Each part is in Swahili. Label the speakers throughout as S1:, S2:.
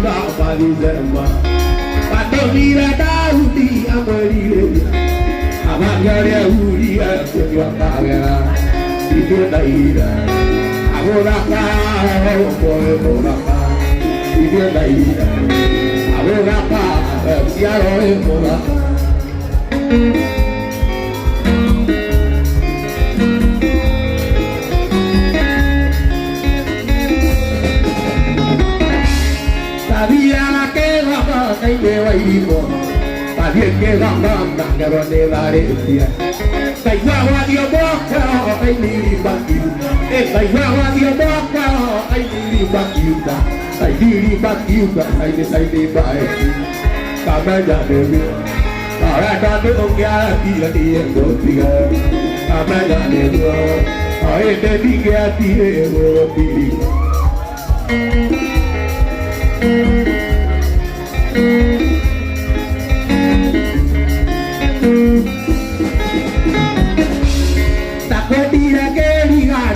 S1: la padizema pato mira dauti amorire amagare uria que yo paga y tu daira agora pa agora pa y tu daira agora pa si agora sabía que la vaca y me va a ir por también que la banda que va de la herencia que igual a Dios boca ay mi baquiuta que igual a Dios boca ay mi baquiuta ay de bae camaya de mí ahora tanto que aquí la tiendo tía camaya de mí ay te dije a ti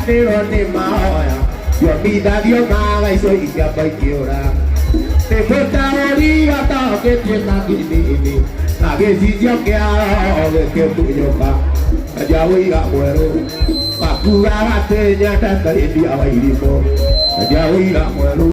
S1: pero de maya yo vida Dios nada y soy que hay que orar te falta orilla hasta que tienda aquí la que si yo que hago de que tú yo pa allá voy a muero pa curar la teña hasta el día va a ir allá voy a muero